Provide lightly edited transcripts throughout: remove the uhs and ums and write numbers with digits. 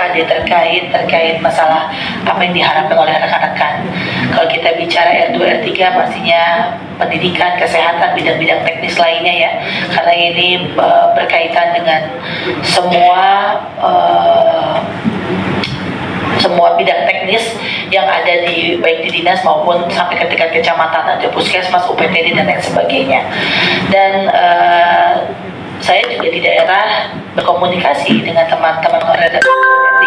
hadir terkait masalah apa yang diharapkan oleh rekan-rekan. Kalau kita bicara R2 R3 pastinya pendidikan, kesehatan, bidang-bidang teknis lainnya ya, karena ini berkaitan dengan semua bidang teknis yang ada di baik di dinas maupun sampai ke tingkat kecamatan, ada puskesmas, UPTD dan lain sebagainya. Dan saya juga di daerah berkomunikasi dengan teman-teman Honorer R3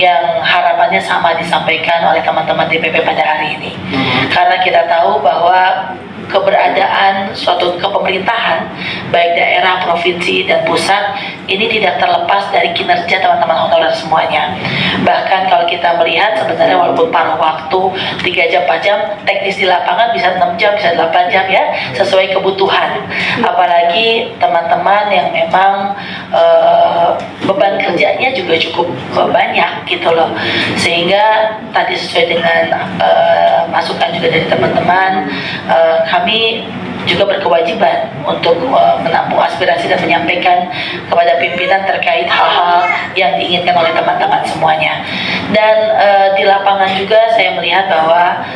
yang harapannya sama disampaikan oleh teman-teman DPP pada hari ini. Karena kita tahu bahwa keberadaan suatu kepemerintahan baik daerah, provinsi dan pusat ini tidak terlepas dari kinerja teman-teman honorer semuanya. Bahkan kalau kita melihat sebenarnya walaupun paruh waktu 3 jam 4 jam, teknis di lapangan bisa 6 jam, bisa 8 jam ya, sesuai kebutuhan. Apalagi teman-teman yang memang beban kerjanya juga cukup banyak gitu loh. Sehingga tadi sesuai dengan masukan juga dari teman-teman, kami juga berkewajiban untuk menampung aspirasi dan menyampaikan kepada pimpinan terkait hal-hal yang diinginkan oleh teman-teman semuanya. Dan di lapangan juga saya melihat bahwa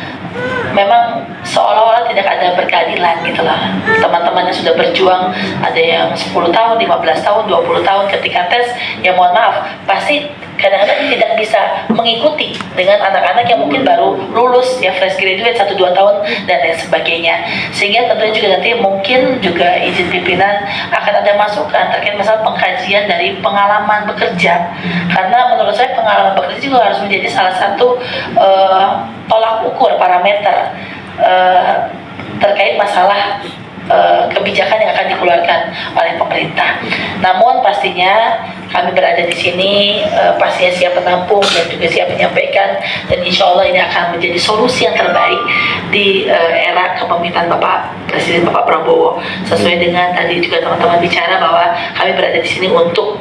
memang seolah-olah tidak ada berkeadilan gitu lah. Teman-teman yang sudah berjuang, ada yang 10 tahun, 15 tahun, 20 tahun ketika tes, ya mohon maaf, pasti kadang-kadang tidak bisa mengikuti dengan anak-anak yang mungkin baru lulus ya, fresh graduate 1-2 tahun dan lain sebagainya. Sehingga tentunya juga nanti mungkin juga izin pimpinan akan ada masukan terkait masalah pengkajian dari pengalaman bekerja. Karena menurut saya pengalaman bekerja juga harus menjadi salah satu tolak ukur parameter terkait masalah kebijakan yang akan dikeluarkan oleh pemerintah. Namun pastinya kami berada di sini pastinya siap menampung dan juga siap menyampaikan, dan insya Allah ini akan menjadi solusi yang terbaik di era kepemimpinan Bapak Presiden Bapak Prabowo. Sesuai dengan tadi juga teman-teman bicara bahwa kami berada di sini untuk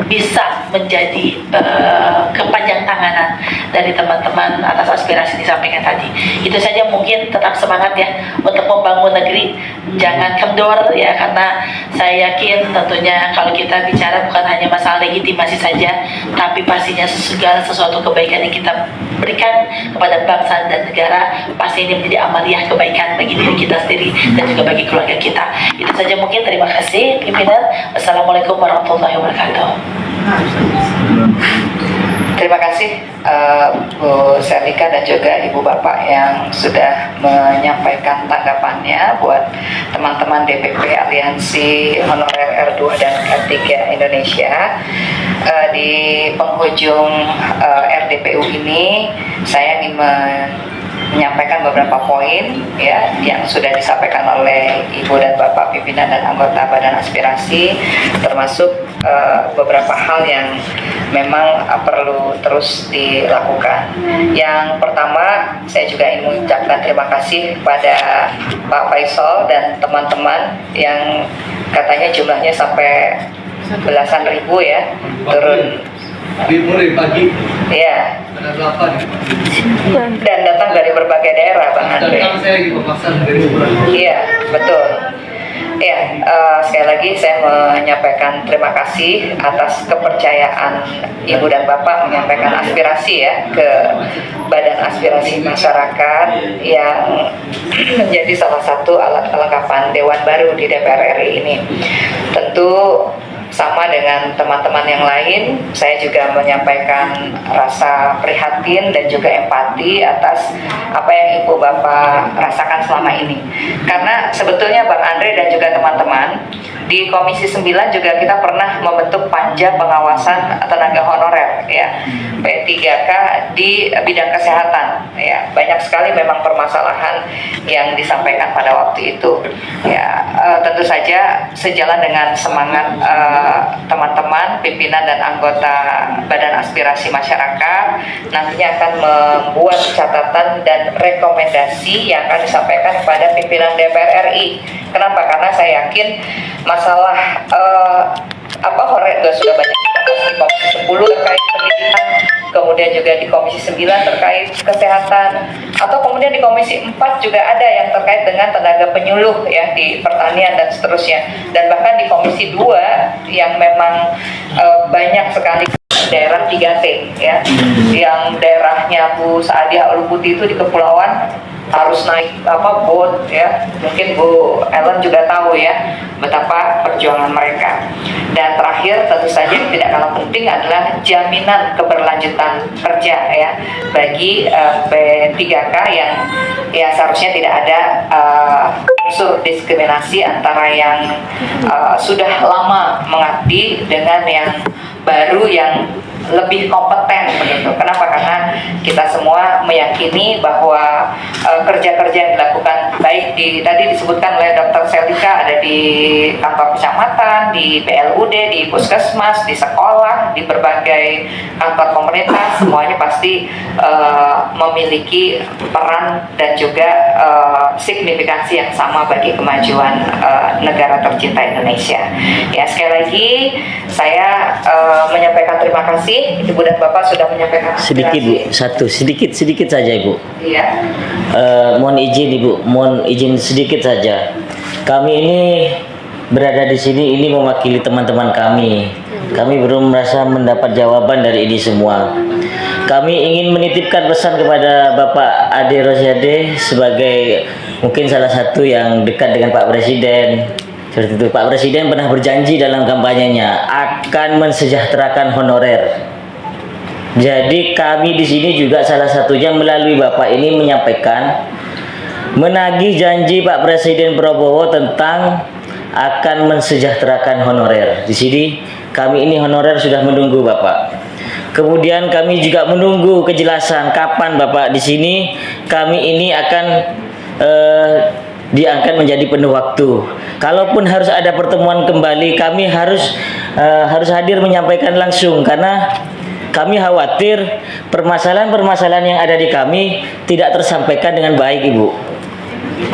bisa menjadi kepanjang tanganan dari teman-teman atas aspirasi disampaikan tadi. Itu saja, mungkin tetap semangat ya untuk membangun negeri, jangan kendor ya, karena saya yakin tentunya kalau kita bicara bukan hanya masalah legitimasi saja, tapi pastinya segala sesuatu kebaikan yang kita berikan kepada bangsa dan negara pasti ini menjadi amaliyah kebaikan bagi diri kita sendiri dan juga bagi keluarga kita. Itu saja mungkin, terima kasih pimpinan. Wassalamualaikum warahmatullahi wabarakatuh. Terima kasih Bu Selika dan juga Ibu Bapak yang sudah menyampaikan tanggapannya buat teman-teman DPP Aliansi Honorer R2 dan R3 Indonesia. Di penghujung RDPU ini saya ingin menyampaikan beberapa poin ya yang sudah disampaikan oleh Ibu dan Bapak pimpinan dan anggota Badan Aspirasi, termasuk beberapa hal yang memang perlu terus dilakukan. Yang pertama, saya juga ingin mengucapkan terima kasih kepada Pak Faisal dan teman-teman yang katanya jumlahnya sampai belasan ribu ya, turun pagi. Ya. Dan datang dari berbagai daerah, Bang Andre. Iya, betul. Ya, sekali lagi saya menyampaikan terima kasih atas kepercayaan Ibu dan Bapak menyampaikan aspirasi ya ke Badan Aspirasi Masyarakat yang menjadi salah satu alat kelengkapan Dewan baru di DPR RI ini. Tentu sama dengan teman-teman yang lain, saya juga menyampaikan rasa prihatin dan juga empati atas apa yang Ibu Bapak rasakan selama ini. Karena sebetulnya Bang Andre dan juga teman-teman, di Komisi 9 juga kita pernah membentuk panja pengawasan tenaga honorer ya, P3K di bidang kesehatan ya. Banyak sekali memang permasalahan yang disampaikan pada waktu itu ya. Tentu saja sejalan dengan semangat teman-teman pimpinan dan anggota Badan Aspirasi Masyarakat nantinya akan membuat catatan dan rekomendasi yang akan disampaikan kepada pimpinan DPR RI. Kenapa? Karena saya yakin masalah Honorer sudah banyak dibahas di Komisi 10 terkait pendidikan kemudian juga di Komisi 9 terkait kesehatan, atau kemudian di Komisi 4 juga ada yang terkait dengan tenaga penyuluh ya di pertanian dan seterusnya. Dan bahkan di Komisi 2 yang memang banyak sekali daerah 3T ya, yang daerahnya Bu Saadiah Ulubuti itu di kepulauan harus naik boat ya, mungkin Bu Ellen juga tahu ya betapa perjuangan mereka. Dan terakhir tentu saja yang tidak kalah penting adalah jaminan keberlanjutan kerja ya bagi P3K yang ya seharusnya tidak ada unsur diskriminasi antara yang sudah lama mengabdi dengan yang baru yang lebih kompeten begitu. Kenapa? Karena kita semua meyakini bahwa kerja-kerja yang dilakukan baik tadi disebutkan oleh Dr. Selika, ada di kantor kecamatan, di PLUD, di puskesmas, di sekolah, di berbagai kantor pemerintah, semuanya pasti memiliki peran dan juga signifikansi yang sama bagi kemajuan negara tercinta Indonesia. Ya, sekali lagi saya menyampaikan terima kasih. Ibu dan Bapak sudah menyampaikan Sedikit Bu, sedikit saja Ibu. Iya. Mohon izin Ibu, mohon izin sedikit saja. Kami ini berada di sini ini mewakili teman-teman kami. Kami belum merasa mendapat jawaban dari ini semua. Kami ingin menitipkan pesan kepada Bapak Ade Rosyade sebagai mungkin salah satu yang dekat dengan Pak Presiden. Seperti itu, Pak Presiden pernah berjanji dalam kampanyenya akan mensejahterakan honorer. Jadi kami di sini juga salah satunya melalui Bapak ini menyampaikan menagih janji Pak Presiden Prabowo tentang akan mensejahterakan honorer. Di sini kami ini honorer sudah menunggu Bapak. Kemudian kami juga menunggu kejelasan kapan Bapak di sini kami ini akan diangkat menjadi penuh waktu. Kalaupun harus ada pertemuan kembali, kami harus hadir menyampaikan langsung karena kami khawatir permasalahan-permasalahan yang ada di kami tidak tersampaikan dengan baik, Ibu.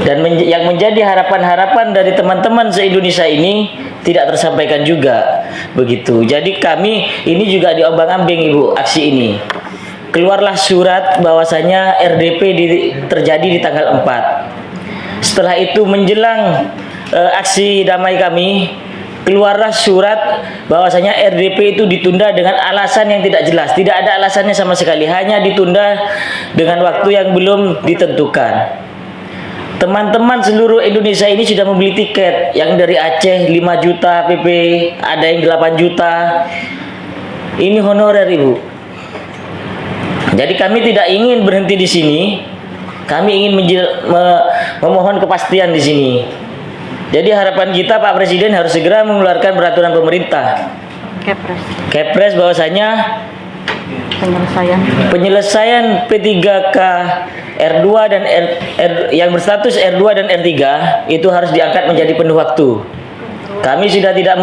Dan yang menjadi harapan-harapan dari teman-teman se-Indonesia ini tidak tersampaikan juga. Begitu. Jadi kami ini juga diombang-ambing, Ibu, aksi ini. Keluarlah surat bahwasanya RDP terjadi di tanggal 4. Setelah itu menjelang aksi damai kami, keluarlah surat bahwasanya RDP itu ditunda dengan alasan yang tidak jelas. Tidak ada alasannya sama sekali, hanya ditunda dengan waktu yang belum ditentukan. Teman-teman seluruh Indonesia ini sudah membeli tiket, yang dari Aceh 5 juta PP, ada yang 8 juta. Ini honorer, Ibu. Jadi kami tidak ingin berhenti di sini. Kami ingin memohon kepastian di sini. Jadi harapan kita Pak Presiden harus segera mengeluarkan peraturan pemerintah. Kepres bahwasanya penyelesaian P3K R2 dan yang berstatus R2 dan R3 itu harus diangkat menjadi penuh waktu. Kami sudah tidak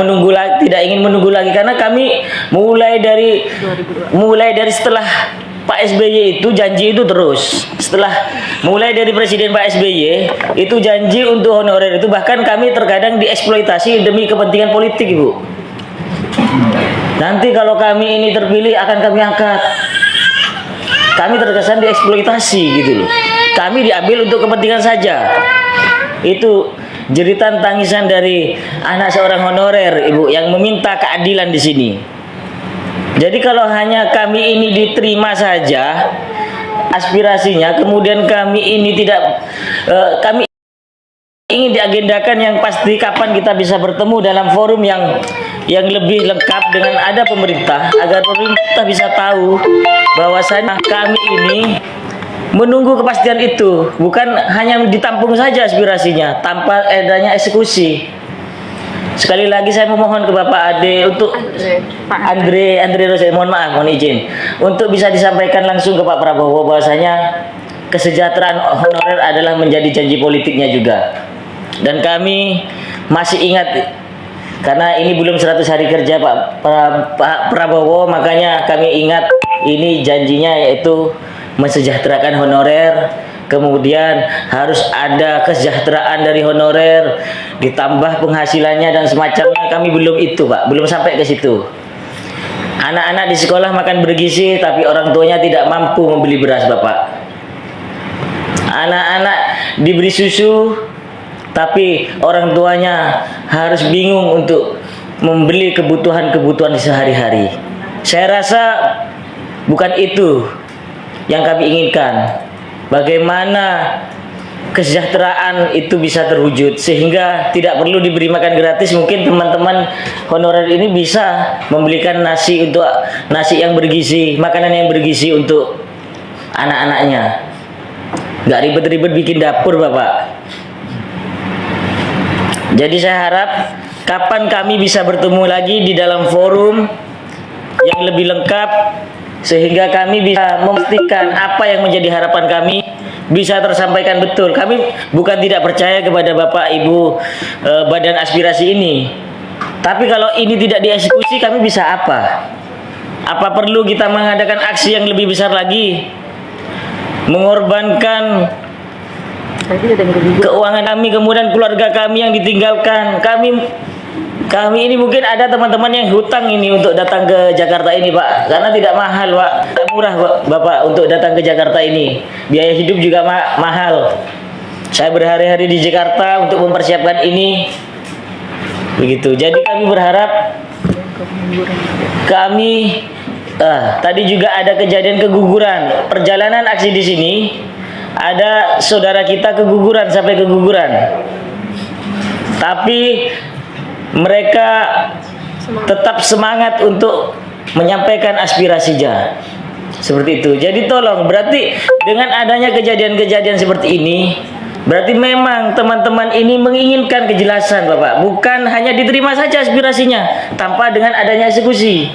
ingin menunggu lagi karena kami mulai dari setelah Pak SBY itu janji itu terus. Setelah mulai dari Presiden Pak SBY itu janji untuk honorer itu, bahkan kami terkadang dieksploitasi demi kepentingan politik, Ibu. Nanti kalau kami ini terpilih akan kami angkat. Kami terkesan dieksploitasi gitu loh. Kami diambil untuk kepentingan saja. Itu jeritan tangisan dari anak seorang honorer, Ibu, yang meminta keadilan di sini. Jadi kalau hanya kami ini diterima saja aspirasinya, kemudian kami ini tidak, kami ingin diagendakan yang pasti kapan kita bisa bertemu dalam forum yang lebih lengkap dengan ada pemerintah, agar pemerintah bisa tahu bahwasanya kami ini menunggu kepastian itu, bukan hanya ditampung saja aspirasinya tanpa adanya eksekusi. Sekali lagi saya memohon ke Bapak Ade untuk Andre Rosyade, mohon izin untuk bisa disampaikan langsung ke Pak Prabowo bahwasanya kesejahteraan honorer adalah menjadi janji politiknya juga. Dan kami masih ingat karena ini belum 100 hari kerja Pak Prabowo, makanya kami ingat ini janjinya yaitu mensejahterakan honorer. Kemudian harus ada kesejahteraan dari honorer, ditambah penghasilannya dan semacamnya. Kami belum itu, Pak, belum sampai ke situ. Anak-anak di sekolah makan bergizi tapi orang tuanya tidak mampu membeli beras, Bapak. Anak-anak diberi susu tapi orang tuanya harus bingung untuk membeli kebutuhan-kebutuhan sehari-hari. Saya rasa bukan itu yang kami inginkan. Bagaimana kesejahteraan itu bisa terwujud sehingga tidak perlu diberi makan gratis. Mungkin teman-teman honorer ini bisa membelikan nasi yang bergizi, makanan yang bergizi untuk anak-anaknya. Nggak ribet-ribet bikin dapur, Bapak. Jadi saya harap kapan kami bisa bertemu lagi di dalam forum yang lebih lengkap sehingga kami bisa memastikan apa yang menjadi harapan kami bisa tersampaikan betul. Kami bukan tidak percaya kepada Bapak Ibu badan aspirasi ini. Tapi kalau ini tidak dieksekusi, kami bisa apa? Apa perlu kita mengadakan aksi yang lebih besar lagi? Mengorbankan keuangan kami, kemudian keluarga kami yang ditinggalkan. Kami ini mungkin ada teman-teman yang hutang ini untuk datang ke Jakarta ini, Pak. Karena tidak mahal, Pak. Tidak murah, Bapak, untuk datang ke Jakarta ini. Biaya hidup juga mahal. Saya berhari-hari di Jakarta untuk mempersiapkan ini. Begitu. Jadi kami berharap tadi juga ada kejadian keguguran. Perjalanan aksi di sini ada saudara kita keguguran sampai keguguran. Tapi mereka tetap semangat untuk menyampaikan aspirasinya. Seperti itu. Jadi tolong, berarti dengan adanya kejadian-kejadian seperti ini, berarti memang teman-teman ini menginginkan kejelasan, Bapak. Bukan hanya diterima saja aspirasinya tanpa dengan adanya eksekusi.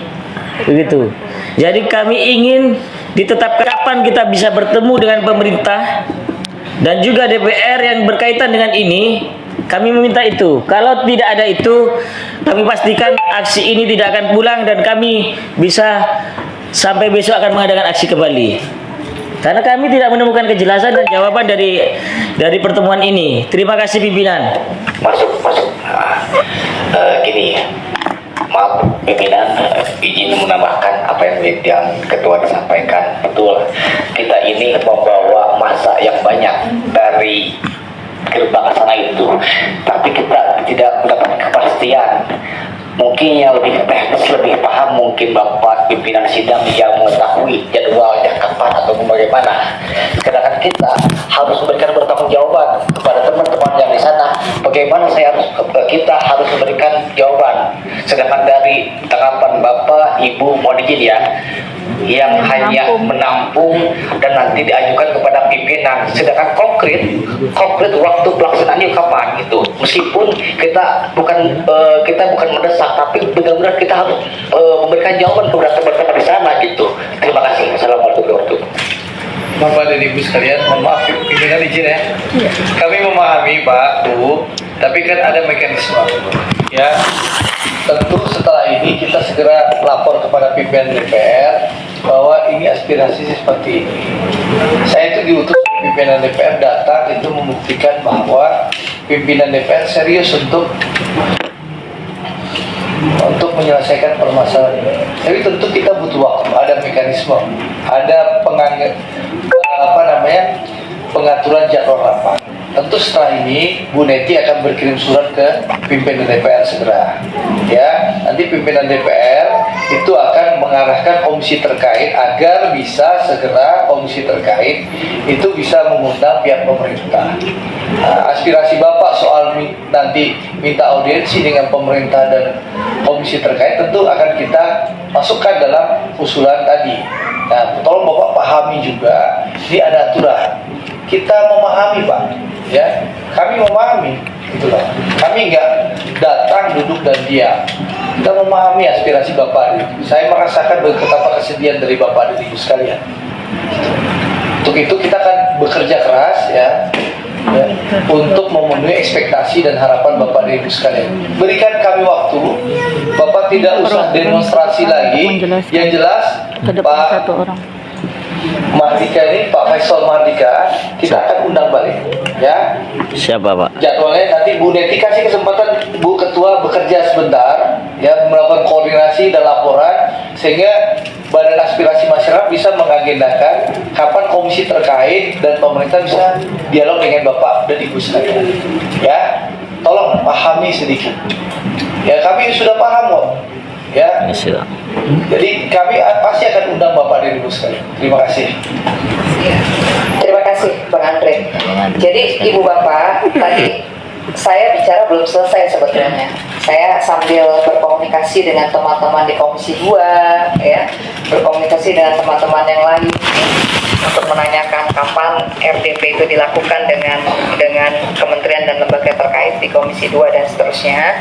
Begitu. Jadi kami ingin ditetapkan kapan kita bisa bertemu dengan pemerintah dan juga DPR yang berkaitan dengan ini. Kami meminta itu. Kalau tidak ada itu, kami pastikan aksi ini tidak akan pulang dan kami bisa sampai besok akan mengadakan aksi kembali. Karena kami tidak menemukan kejelasan dan jawaban dari pertemuan ini. Terima kasih pimpinan. Masuk. Gini ya, maaf pimpinan, izin menambahkan apa yang ketua disampaikan. Betul, kita ini membawa massa yang banyak dari gerbang sana itu, tapi kita tidak mendapat kepastian. Mungkin yang lebih teknis, lebih paham mungkin Bapak pimpinan sidang yang mengetahui jadwalnya kapan atau bagaimana. Sedangkan kita harus memberikan bertanggung-jawaban kepada teman-teman yang di sana. Bagaimana kita harus memberikan jawaban. Sedangkan dari tanggapan Bapak, Ibu, mohon izin ya, yang hanya menampung dan nanti diajukan kepada pimpinan. Sedangkan konkret waktu pelaksanaannya kapan gitu. Meskipun kita bukan mendesak, tapi benar-benar kita harus memberikan jawaban kepada teman-teman di sana gitu. Terima kasih. Assalamualaikum warahmatullahi wabarakatuh. Bapak dan Ibu sekalian, mohon maaf pimpinan izin ya. Kami memahami Pak, Bu, tapi kan ada mekanisme. Ya, tentu setelah ini kita segera lapor kepada pimpinan DPR bahwa ini aspirasi seperti ini. Saya itu diutus pimpinan DPR datang itu membuktikan bahwa pimpinan DPR serius untuk menyelesaikan permasalahan ini. Tapi tentu kita butuh waktu, ada mekanisme, ada pengaturan jadwal rapat. Tentu setelah ini Bu Neti akan berkirim surat ke pimpinan DPR segera. Ya, nanti pimpinan DPR itu akan mengarahkan komisi terkait agar bisa segera komisi terkait itu bisa mengundang pihak pemerintah. Nah, aspirasi Bapak soal nanti minta audiensi dengan pemerintah dan komisi terkait tentu akan kita masukkan dalam usulan tadi. Nah, tolong Bapak pahami juga, ini ada aturan. Kita memahami Pak, ya, kami memahami, itulah. Kami nggak datang duduk dan diam. Kita memahami aspirasi Bapak. Saya merasakan betapa kesedihan dari Bapak dan Ibu sekalian. Untuk itu kita akan bekerja keras ya, untuk memenuhi ekspektasi dan harapan Bapak dan Ibu sekalian. Berikan kami waktu. Bapak tidak usah demonstrasi lagi. Yang jelas Pak Mardika ini, Pak Faisal Mardika, kita akan undang balik ya. Siapa, Pak? Jadwalnya nanti Bu Neti kasih kesempatan Bu Ketua bekerja sebentar ya, melakukan koordinasi dan laporan sehingga Badan Aspirasi Masyarakat bisa mengagendakan kapan komisi terkait dan pemerintah bisa dialog dengan Bapak dan Ibu sekalian. Ya, tolong pahami sedikit. Ya, kami sudah paham kok. Ya, Siap. jadi kami pasti akan undang Bapak dan Ibu sekalian. Terima kasih. Ya. Terima kasih Bang Andre. Jadi Ibu Bapak, tadi saya bicara belum selesai sebetulnya. Saya sambil berkomunikasi dengan teman-teman di Komisi 2, ya, berkomunikasi dengan teman-teman yang lain untuk menanyakan kapan RDP itu dilakukan dengan kementerian dan lembaga terkait di Komisi 2 dan seterusnya.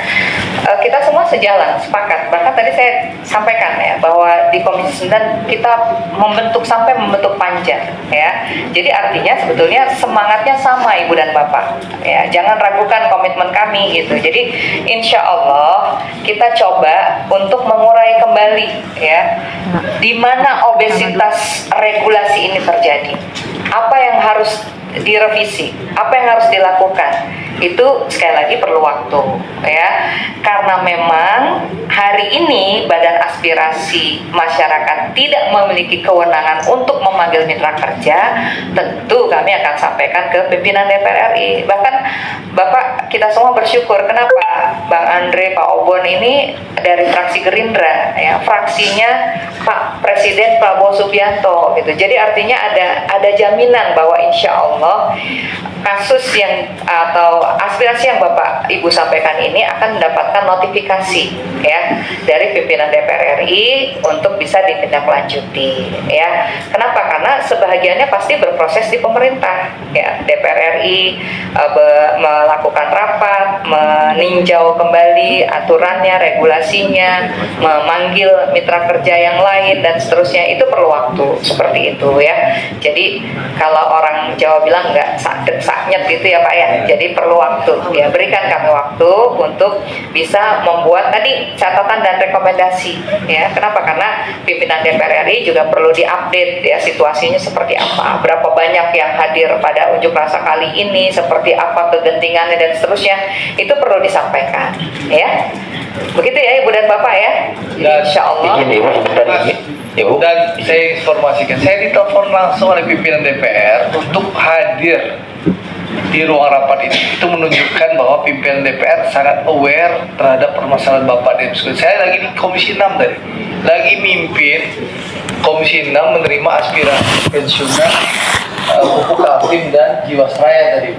Kita semua sejalan, sepakat. Bahkan tadi saya sampaikan ya bahwa di Komisi 9 kita sampai membentuk panja, ya. Jadi artinya sebetulnya semangatnya sama Ibu dan Bapak. Ya, jangan ragukan komitmen kami gitu. Jadi insya Allah kita coba untuk mengurai kembali ya di mana obesitas regulasi ini terjadi. Apa yang harus direvisi, apa yang harus dilakukan, itu sekali lagi perlu waktu ya, karena memang hari ini Badan Aspirasi Masyarakat tidak memiliki kewenangan untuk memanggil mitra kerja. Tentu kami akan sampaikan ke pimpinan DPR RI. Bahkan Bapak, kita semua bersyukur kenapa Bang Andre, Pak Obon ini dari fraksi Gerindra ya, fraksinya Pak Presiden Prabowo Subianto gitu. Jadi artinya ada jaminan bahwa insya Allah kasus yang atau aspirasi yang Bapak Ibu sampaikan ini akan mendapatkan notifikasi ya dari pimpinan DPR RI untuk bisa ditindaklanjuti ya. Kenapa? Karena sebahagiannya pasti berproses di pemerintah ya. DPR RI melakukan rapat, meninjau kembali aturannya, regulasinya, memanggil mitra kerja yang lain dan seterusnya. Itu perlu waktu seperti itu ya. Jadi kalau orang Jawa bilang nggak saknyet gitu ya Pak ya. Jadi perlu waktu ya, berikan kami waktu untuk bisa membuat tadi catatan dan rekomendasi ya. Kenapa? Karena pimpinan DPR RI juga perlu diupdate ya, situasinya seperti apa, berapa banyak yang hadir pada unjuk rasa kali ini, seperti apa kegentingannya dan seterusnya. Itu perlu disampaikan ya. Begitu ya Ibu dan Bapak ya. Insya Allah. Izin Ibu sebentar ini. Ibu. Dan saya informasikan, saya ditelepon langsung oleh pimpinan DPR untuk hadir di ruang rapat ini. Itu menunjukkan bahwa pimpinan DPR sangat aware terhadap permasalahan Bapak dan Ibu. Saya lagi di Komisi 6 tadi, lagi mimpin Komisi 6 menerima aspirasi pensiunan pupuk Kaltim dan Jiwasraya tadi.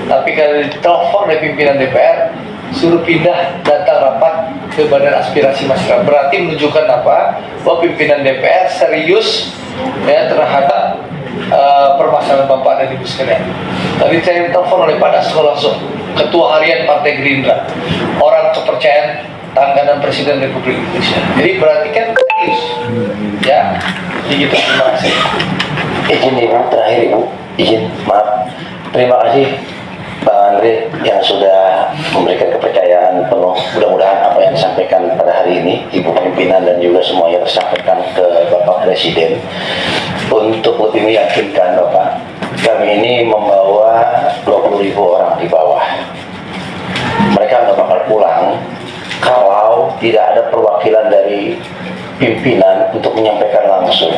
Tapi kalau ditelepon oleh pimpinan DPR, suruh pindah datang rapat ke Badan Aspirasi Masyarakat. Berarti menunjukkan apa? Bahwa pimpinan DPR serius ya terhadap permasalahan Bapak dan Ibu sekalian. Tadi saya telepon oleh Pak Dasko langsung, Ketua Harian Partai Gerindra, orang kepercayaan langganan Presiden Republik Indonesia. Jadi berarti kan serius, ya. Jadi gitu, terima kasih. Izin Ibu, terakhir Ibu, izin, maaf. Terima kasih Bang Andre yang sudah memberikan kepercayaan penuh. Mudah-mudahan apa yang disampaikan pada hari ini Ibu pimpinan dan juga semua yang disampaikan ke Bapak Presiden untuk lebih meyakinkan Bapak, kami ini membawa 20.000 orang di bawah. Mereka nggak bakal pulang kalau tidak ada perwakilan dari pimpinan untuk menyampaikan langsung.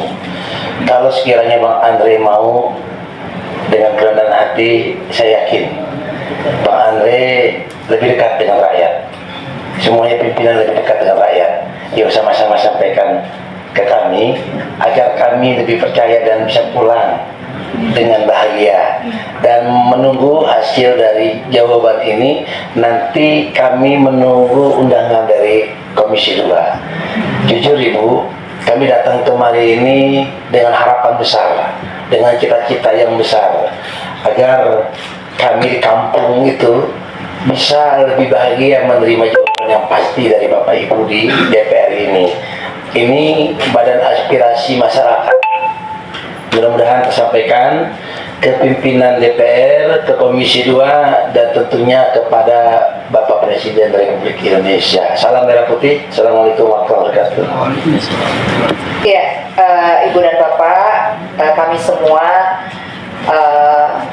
Kalau sekiranya Bang Andre mau dengan kerendahan hati, saya yakin Bang Andre lebih dekat dengan rakyat. Semuanya pimpinan lebih dekat dengan rakyat. Yuk sama-sama sampaikan ke kami agar kami lebih percaya dan bisa pulang dengan bahagia. Dan menunggu hasil dari jawaban ini, nanti kami menunggu undangan dari Komisi 2. Jujur Ibu, kami datang kemari ini dengan harapan besar, dengan cita-cita yang besar, agar kami di kampung itu bisa lebih bahagia menerima jawaban yang pasti dari Bapak Ibu di DPR ini. Ini Badan Aspirasi Masyarakat. Mudah-mudahan tersampaikan ke pimpinan DPR, ke Komisi 2, dan tentunya kepada Bapak Presiden Republik Indonesia. Salam merah putih. Assalamualaikum warahmatullahi wabarakatuh. Ya, Ibu dan Bapak, kami semua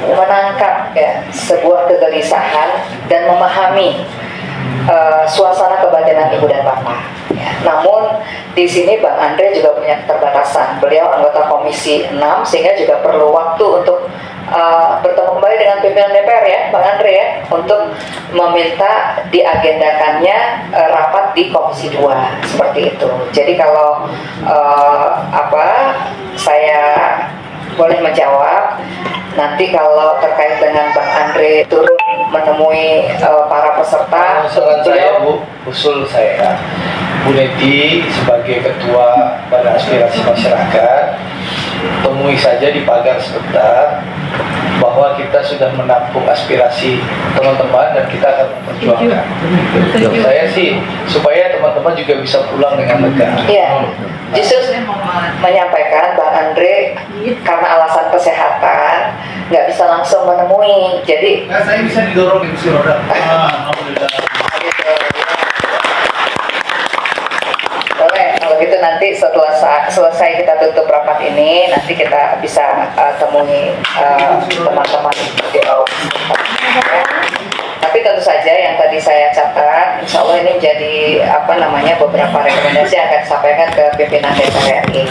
menangkap ya sebuah kegelisahan dan memahami suasana kebatinan Ibu dan Bapak. Namun di sini Bang Andre juga punya keterbatasan. Beliau anggota Komisi 6 sehingga juga perlu waktu untuk bertemu kembali dengan pimpinan DPR ya, Bang Andre ya, untuk meminta diagendakannya rapat di Komisi 2 seperti itu. Jadi kalau saya boleh menjawab, nanti kalau terkait dengan Bang Andre turun menemui para peserta, Saran saya Bu, usul saya, Bu Neti sebagai ketua pada aspirasi masyarakat, temui saja di pagar sebentar bahwa kita sudah menampung aspirasi teman-teman dan kita akan memperjuangkan. Saya sih supaya teman-teman juga bisa pulang dengan lega. Iya, justru menyampaikan Bang Andre karena alasan kesehatan nggak bisa langsung menemui, jadi Saya bisa didorong di kursi roda. Alhamdulillah. gitu. Boleh, kalau gitu nanti setelah selesai kita tutup rapat ini, nanti kita bisa temui teman-teman di bawah. Ya. Tapi tentu saja yang tadi saya catat, insya Allah ini menjadi beberapa rekomendasi yang akan disampaikan ke pimpinan DPR RI.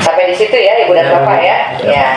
Sampai di situ ya Ibu dan Bapak ya. Ya.